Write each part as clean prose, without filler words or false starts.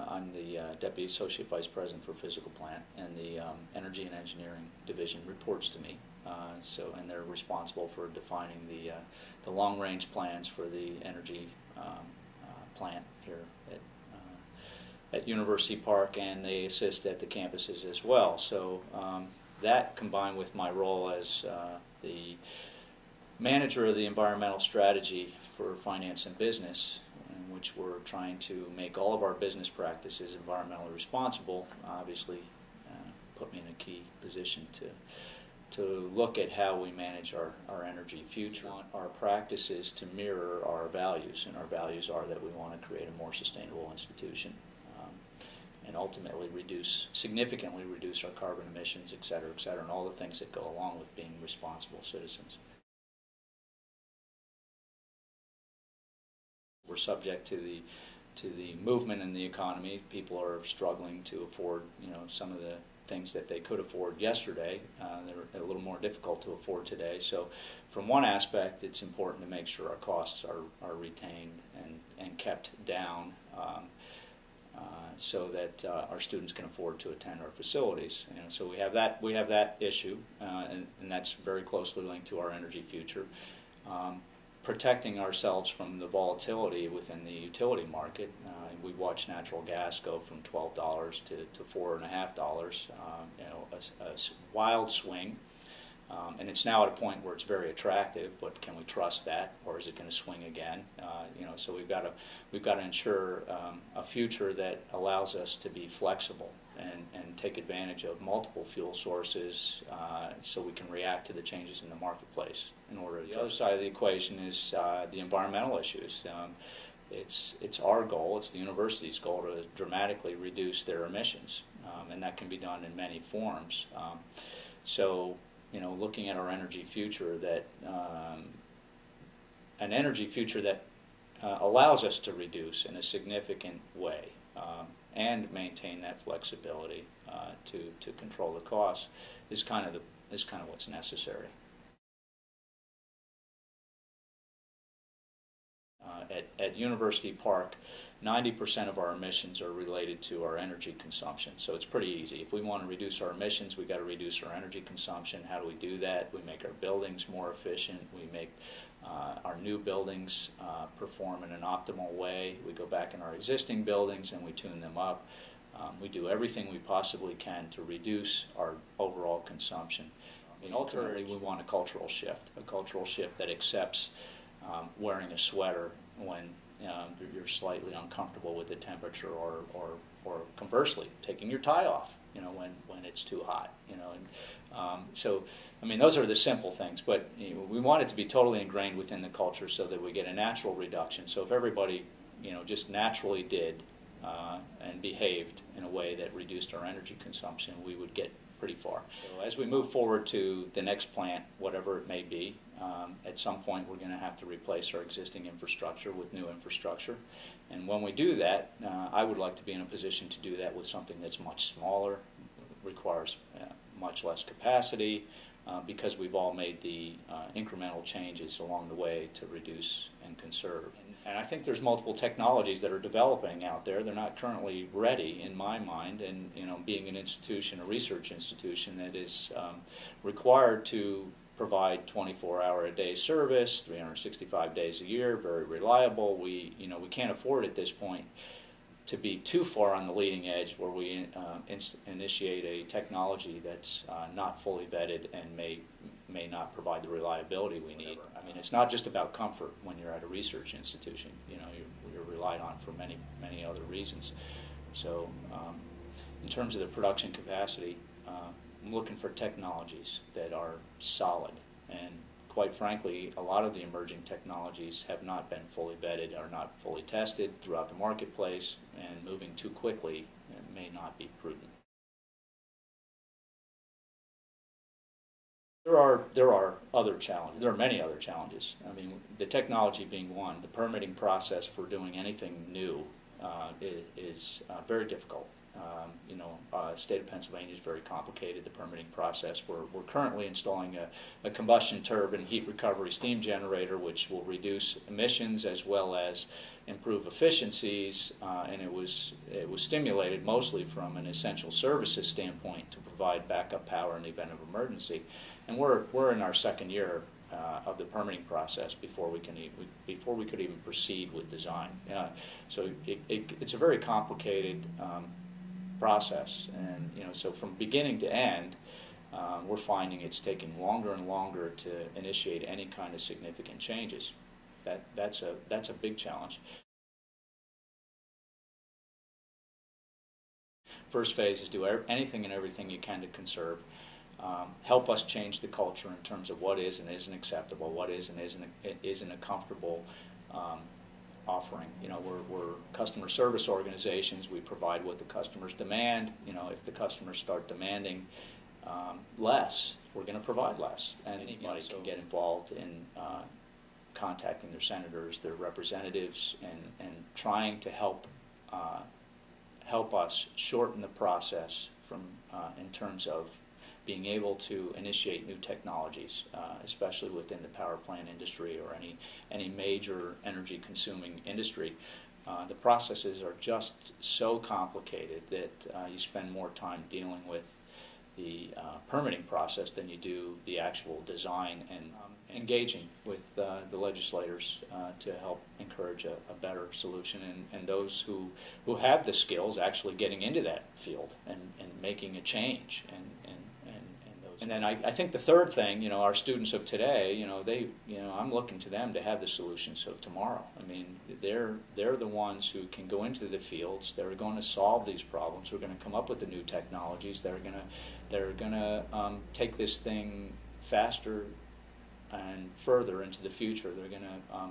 I'm the Deputy Associate Vice President for Physical Plant, and the Energy and Engineering Division reports to me. And they're responsible for defining the long-range plans for the energy plant here at University Park, and they assist at the campuses as well. So that, combined with my role as the manager of the environmental strategy for finance and business, in which we're trying to make all of our business practices environmentally responsible, obviously put me in a key position to look at how we manage our energy future. We want our practices to mirror our values, and our values are that we want to create a more sustainable institution and ultimately significantly reduce our carbon emissions, et cetera, and all the things that go along with being responsible citizens. We're subject to the movement in the economy. People are struggling to afford, some of the things that they could afford yesterday. They're a little more difficult to afford today. So, from one aspect, it's important to make sure our costs are retained and kept down, so that our students can afford to attend our facilities. So we have that issue, and that's very closely linked to our energy future. Protecting ourselves from the volatility within the utility market. We watch natural gas go from $12 to $4.50, a wild swing, and it's now at a point where it's very attractive. But can we trust that, or is it going to swing again? So we've got to ensure a future that allows us to be flexible and take advantage of multiple fuel sources, so we can react to the changes in the marketplace. The other side of the equation is the environmental issues. It's our goal, it's the university's goal, to dramatically reduce their emissions, and that can be done in many forms. Looking at our energy future, an energy future that allows us to reduce in a significant way, and maintain that flexibility to control the costs is kind of what's necessary. At University Park, 90% of our emissions are related to our energy consumption. So it's pretty easy. If we want to reduce our emissions, we've got to reduce our energy consumption. How do we do that? We make our buildings more efficient. We make our new buildings perform in an optimal way. We go back in our existing buildings and we tune them up. We do everything we possibly can to reduce our overall consumption. Ultimately, we want a cultural shift that accepts wearing a sweater when you're slightly uncomfortable with the temperature, or conversely, taking your tie off, when it's too hot, those are the simple things, but we want it to be totally ingrained within the culture so that we get a natural reduction. So if everybody, just naturally did and behaved in a way that reduced our energy consumption, we would get pretty far. So as we move forward to the next plant, whatever it may be, at some point we're going to have to replace our existing infrastructure with new infrastructure. And when we do that, I would like to be in a position to do that with something that's much smaller, requires much less capacity, because we've all made the incremental changes along the way to reduce and conserve. And I think there's multiple technologies that are developing out there. They're not currently ready, in my mind, and being an institution, a research institution that is required to provide 24-hour-a-day service, 365 days a year, very reliable. We can't afford at this point to be too far on the leading edge where we initiate a technology that's not fully vetted and may not provide the reliability we need. It's not just about comfort when you're at a research institution. You're relied on for many other reasons. So in terms of the production capacity, I'm looking for technologies that are solid, and quite frankly, a lot of the emerging technologies have not been fully vetted, are not fully tested throughout the marketplace, and moving too quickly may not be prudent. There are other challenges. There are many other challenges. The technology being one. The permitting process for doing anything new is very difficult. State of Pennsylvania is very complicated, the permitting process. We're currently installing a combustion turbine heat recovery steam generator, which will reduce emissions as well as improve efficiencies, and it was stimulated mostly from an essential services standpoint to provide backup power in the event of emergency. And we're in our second year of the permitting process before we could even proceed with design. So it's a very complicated process, and so from beginning to end, we're finding it's taking longer and longer to initiate any kind of significant changes. That's a big challenge. First phase is do anything and everything you can to conserve. Help us change the culture in terms of what is and isn't acceptable, what is and isn't a comfortable offering. We're customer service organizations. We provide what the customers demand. If the customers start demanding less, we're going to provide less. And anybody can get involved in contacting their senators, their representatives, and trying to help us shorten the process from in terms of being able to initiate new technologies, especially within the power plant industry or any major energy-consuming industry. The processes are just so complicated that you spend more time dealing with the permitting process than you do the actual design and engaging with the legislators to help encourage a better solution, and those who have the skills actually getting into that field and making a change. And then I think the third thing, our students of today, I'm looking to them to have the solutions of tomorrow. I mean, they're the ones who can go into the fields. They're going to solve these problems. We're going to come up with the new technologies. They're going to take this thing faster and further into the future. They're going to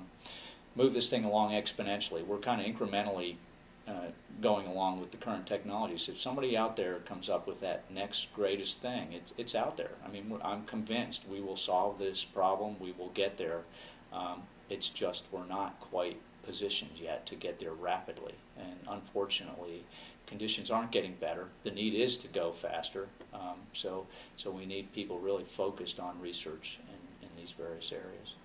move this thing along exponentially. We're kind of incrementally going along with the current technologies. If somebody out there comes up with that next greatest thing, it's out there. I mean, I'm convinced we will solve this problem. We will get there. It's just we're not quite positioned yet to get there rapidly. And unfortunately, conditions aren't getting better. The need is to go faster. So we need people really focused on research in these various areas.